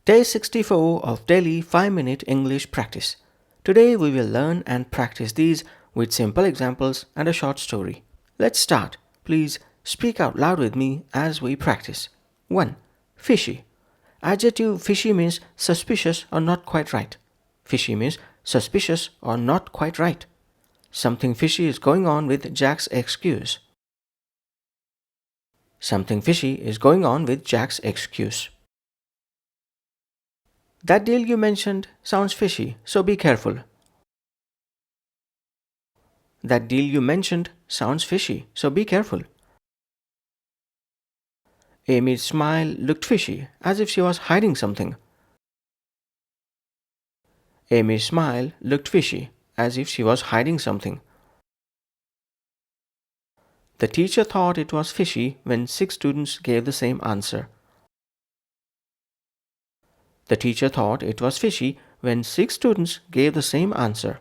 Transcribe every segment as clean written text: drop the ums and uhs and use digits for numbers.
Day 64 of daily 5-minute English practice. Today we will learn and practice these with simple examples and a short story. Let's start. Please speak out loud with me as we practice. 1. Fishy. Adjective fishy means suspicious or not quite right. Fishy means suspicious or not quite right. Something fishy is going on with Jack's excuse. Something fishy is going on with Jack's excuse. That deal you mentioned sounds fishy, so be careful. That deal you mentioned sounds fishy, so be careful. Amy's smile looked fishy, as if she was hiding something. Amy's smile looked fishy, as if she was hiding something. The teacher thought it was fishy when 6 students gave the same answer. The teacher thought it was fishy when 6 students gave the same answer.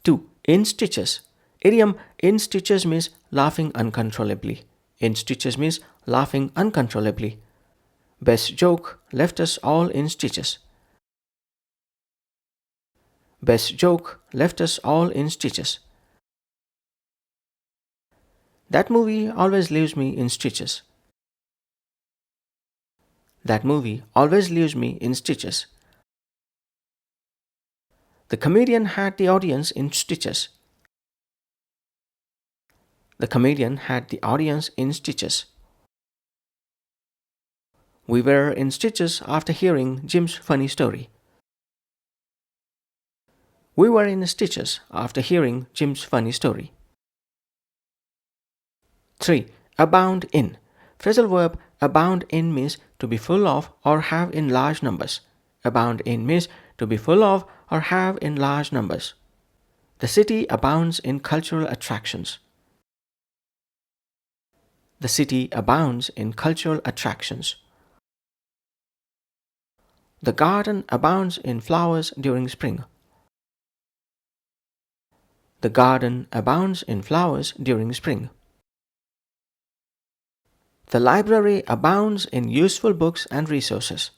2. In stitches. Idiom in stitches means laughing uncontrollably. In stitches means laughing uncontrollably. Best joke left us all in stitches. Best joke left us all in stitches. That movie always leaves me in stitches. That movie always leaves me in stitches. The comedian had the audience in stitches. The comedian had the audience in stitches. We were in stitches after hearing Jim's funny story. We were in stitches after hearing Jim's funny story. 3. Abound in. Phrasal verb abound in means to be full of or have in large numbers. Abound in means to be full of or have in large numbers. The city abounds in cultural attractions. The city abounds in cultural attractions. The garden abounds in flowers during spring. The garden abounds in flowers during spring. The library abounds in useful books and resources.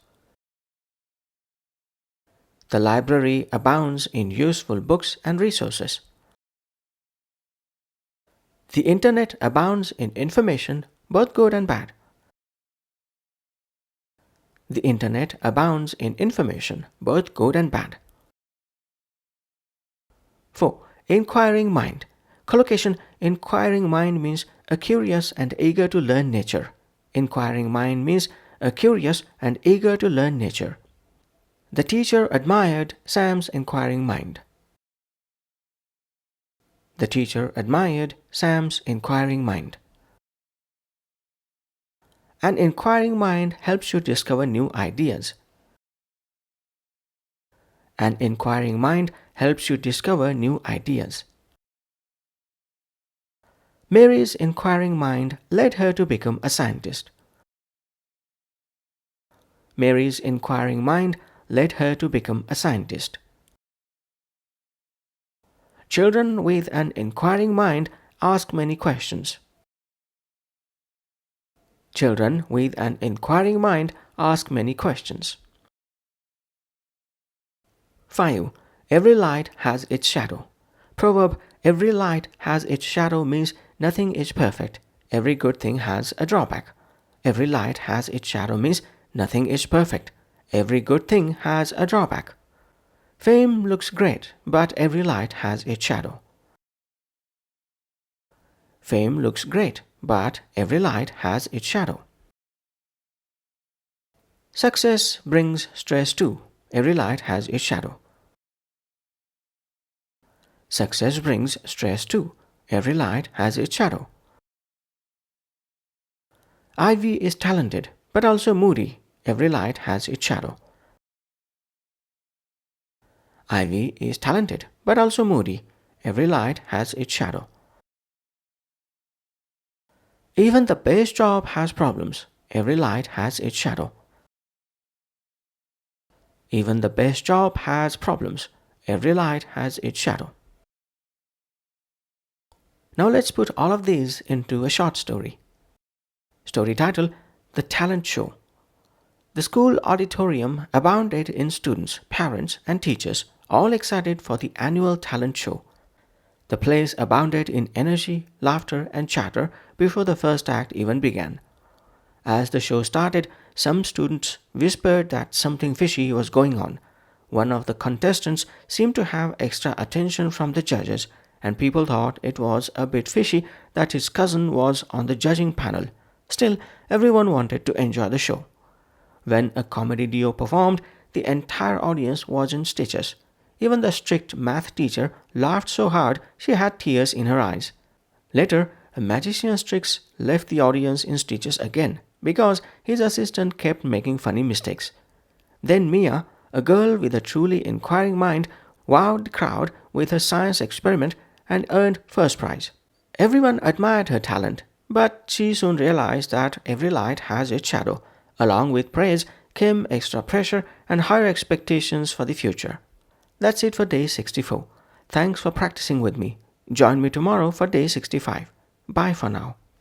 The library abounds in useful books and resources. The internet abounds in information, both good and bad. The internet abounds in information, both good and bad. 4. Enquiring mind. Collocation. Enquiring mind means a curious and eager to learn nature. Enquiring mind means a curious and eager to learn nature. The teacher admired Sam's enquiring mind. The teacher admired Sam's enquiring mind. An enquiring mind helps you discover new ideas. An enquiring mind helps you discover new ideas. Mary's enquiring mind led her to become a scientist. Mary's enquiring mind led her to become a scientist. Children with an enquiring mind ask many questions. Children with an enquiring mind ask many questions. 5. Every light has its shadow. Proverb every light has its shadow means nothing is perfect. Every good thing has a drawback. Every light has its shadow means nothing is perfect. Every good thing has a drawback. Fame looks great, but every light has its shadow. Fame looks great, but every light has its shadow. Success brings stress too. Every light has its shadow. Success brings stress too. Every light has its shadow. Ivy is talented, but also moody. Every light has its shadow. Ivy is talented, but also moody. Every light has its shadow. Even the best job has problems. Every light has its shadow. Even the best job has problems. Every light has its shadow. Now let's put all of these into a short story. Story title: The Talent Show. The school auditorium abounded in students, parents, and teachers, all excited for the annual talent show. The place abounded in energy, laughter, and chatter before the first act even began. As the show started, some students whispered that something fishy was going on. One of the contestants seemed to have extra attention from the judges, and people thought it was a bit fishy that his cousin was on the judging panel. Still, everyone wanted to enjoy the show. When a comedy duo performed, the entire audience was in stitches. Even the strict math teacher laughed so hard she had tears in her eyes. Later, a magician's tricks left the audience in stitches again because his assistant kept making funny mistakes. Then Mia, a girl with a truly inquiring mind, wowed the crowd with her science experiment and earned first prize. Everyone admired her talent, but she soon realized that every light has its shadow. Along with praise came extra pressure and higher expectations for the future. That's it for day 64. Thanks for practicing with me. Join me tomorrow for day 65. Bye for now.